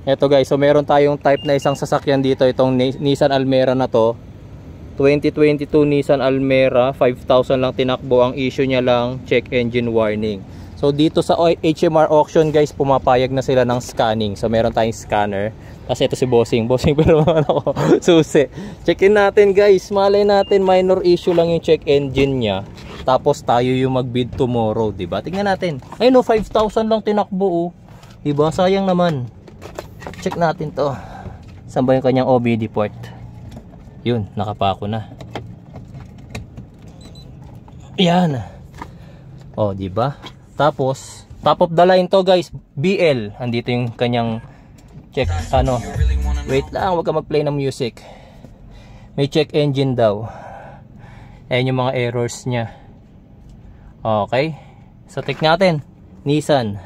Eto guys, so meron tayong type na isang sasakyan dito, itong Nissan Almera na to. 2022 Nissan Almera, 5,000 lang tinakbo. Ang issue niya lang, check engine warning. So dito sa HMR auction guys, pumapayag na sila ng scanning. So meron tayong scanner. Kasi ito si Bossing pero ako susi. Check-in natin guys, malay natin minor issue lang yung check engine niya. Tapos tayo yung mag-bid tomorrow, diba? Tingnan natin. Ayun no, 5,000 lang tinakbo oh. Diba? Sayang naman. Check natin to. Saan ba yung kanyang OBD port? Yun, nakapako na. Yan. Oh, di ba? Tapos, top of the line to, guys. BL. Andito yung kanyang check ano. Wait lang, wag ka mag-play ng music. May check engine daw. Ayan yung mga errors niya. Okay. So, check natin. Nissan.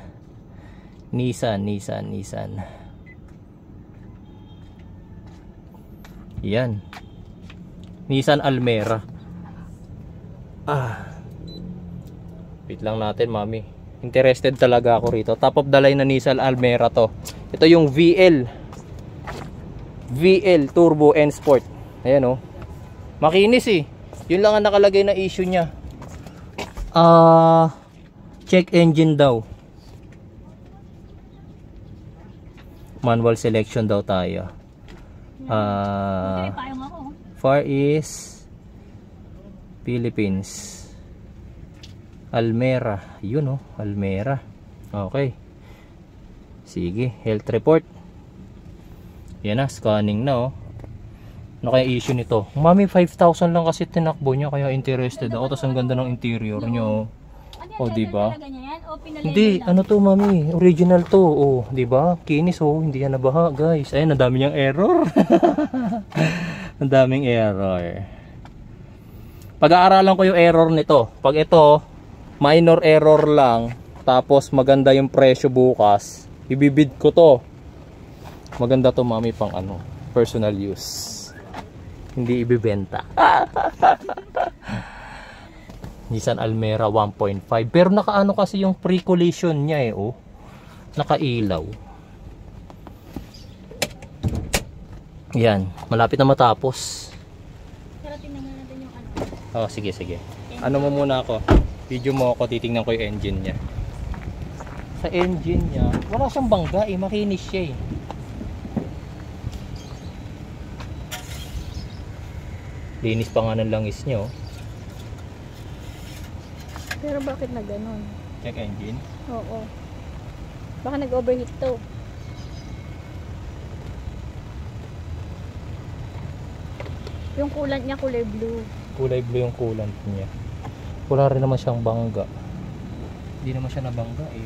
Yan. Nissan Almera. Wait lang natin, mami. Interested talaga ako rito. Top of the line na Nissan Almera to. Ito yung VL Turbo N Sport. Ayan oh. Makinis eh. Yun lang ang nakalagay na issue niya. Check engine daw. Manual selection daw tayo. Far East Philippines. Almera. Yun oh, Almera. Okay. Sige, health report. Yan na, scanning na oh. Ano kaya issue nito? Mami, 5,000 lang kasi tinakbo niya, kaya interested ako. Tapos ang ganda ng interior niyo. Oh, di ba? Hindi, ano to, mami? Original to. Oh, di ba? Kinis oh, hindi yan nabaha, guys. Ayun, ang dami niyang error. Ang daming error. Pag-aaralan ko yung error nito. Pag ito, minor error lang, tapos maganda yung presyo bukas, ibibid ko to. Maganda to, mami, pang ano, personal use. Hindi ibibenta. Nissan Almera 1.5. Pero nakaano kasi yung pre-collision niya eh, oh. Nakailaw. Yan, malapit na matapos. Pero tingnan natin yung ano. Oh, sige. Ano mo muna ako? Video mo ako, titingnan ko yung engine niya. Sa engine niya, wala siyang bangga eh, makinis siya eh. Linis pa nga ng langis niya oh. Pero bakit na ganun? Check engine? Oo. Baka nag-overheat to. Yung coolant niya kulay blue. Kulay blue yung coolant niya. Wala rin naman siyang bangga. Hindi naman siya nabangga eh.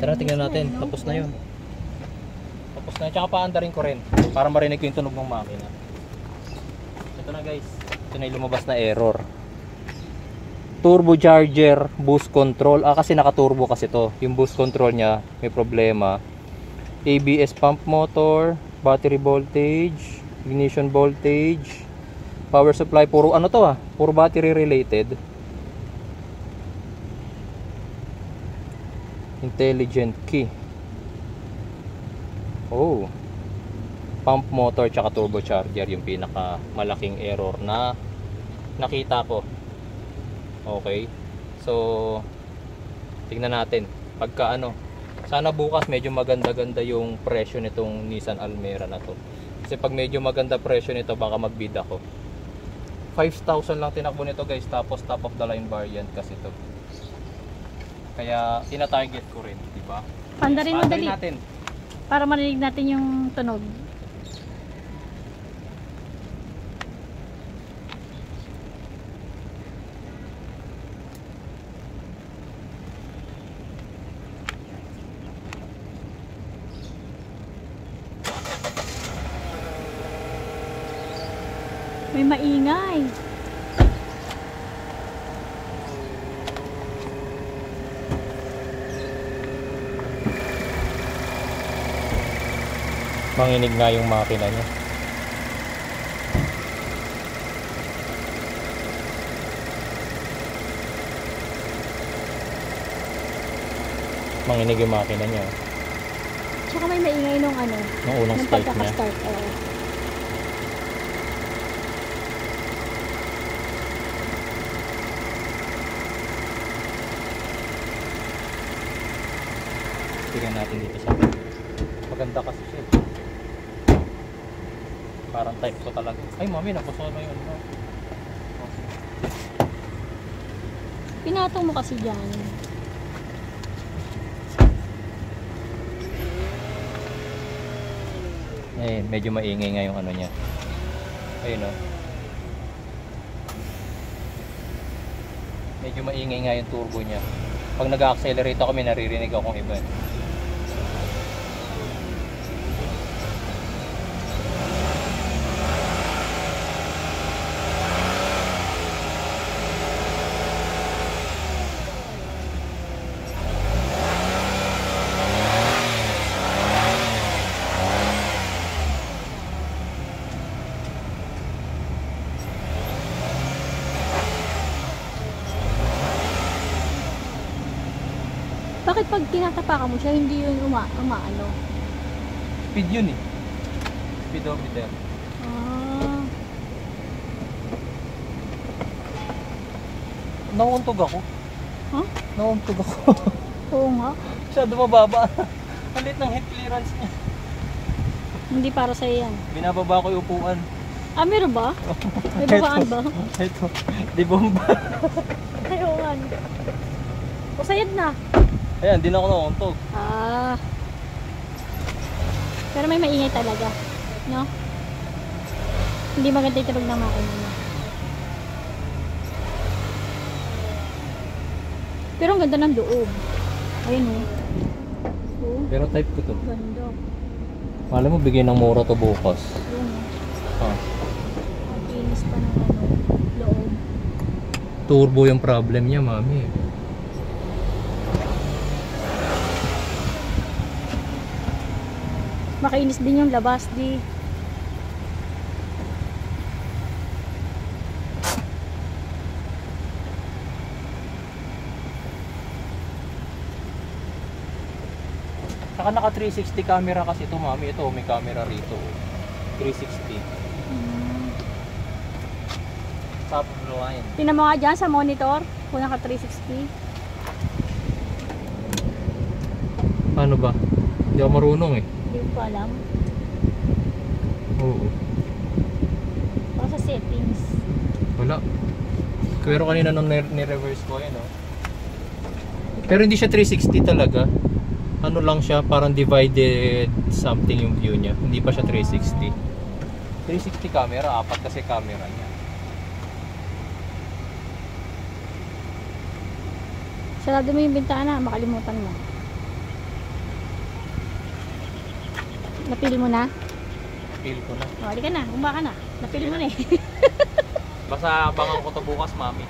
Tara, tingnan natin. Tapos na yun. Tapos na yun. Tsaka paandarin ko rin. Para marinig ko yung tunog ng makina. Ito na guys. Ito na yung lumabas na error. Turbocharger boost control. Kasi naka-turbo kasi to. Yung boost control niya may problema. ABS pump motor, battery voltage, ignition voltage, power supply, puro ano to puro battery related. Intelligent key. Oh. Pump motor tsaka turbocharger yung pinaka malaking error na nakita ko. Okay. So tingnan natin pagka ano. Sana bukas medyo maganda-ganda yung presyo nitong Nissan Almera na to. Kasi pag medyo maganda presyo nito, baka magbid ako. 5,000 lang tinakbo nito guys, tapos top of the line variant kasi to. Kaya tina-target ko rin, di ba? Pandarin mo dali. Natin. Para marinig natin yung tunog. May maingay. Manginig nga yung makina niya. Manginig yung makina niya. Tsaka may maingay nung ano, Nung unang nung start niya. pagkaka-start. Oo. Tingnan natin dito sa maganda kasi siya. Parang type ko talaga. Ay mami, napuso na yun. No? Pinatong mo kasi dyan. Eh, medyo maingay nga yung ano niya. Ayun o. Medyo maingay nga yung turbo niya. Pag nag-accelerate ako, may naririnig akong iba. Bakit pag tinatapakan mo siya, hindi yun umaano? Speed yun eh. Speedometer. Ah, Nauuntog ako. huh? Nauuntog ako. Oo nga. Masyado mababa. Ang lit ng head clearance niya. Hindi para sa'yo yan. Binababa ko yung upuan. Ah, meron ba? May babaan ba? Ito. Di bomba. Ay, oo nga. Usayad na. Ayan, di na ako nauuntog. Ah. Pero may maingay talaga. No? Hindi maganda yung tunog ng makina niya. Pero ang ganda ng loob. Ayun o. Oh, Pero type ko to. ganda. Alam mo, bigay ng mura to bukas. Yun o. Ah. Ang inis pa ng ano, loob. Turbo yung problem niya, mami. Makainis din yung labas, di. Saka naka 360 camera kasi ito, mami. Ito, may camera rito. 360. Top of the line. Tingnan mo nga dyan sa monitor, kung naka 360. Paano ba? Hindi ako marunong eh. Hindi ko pa alam. Oo. Baka sa settings. Wala. Pero kanina nung ni-reverse ko yun, oh. Pero hindi siya 360 talaga. Ano lang siya, parang divided something yung view niya. Hindi pa siya 360. 360 camera, apat kasi camera niya. Sarado mo yung bintana, makalimutan mo. Napili mo na? Feel ko na. O, di ka na, bumaba ka na. Napili mo na eh. Basta abangan ko to bukas, mami.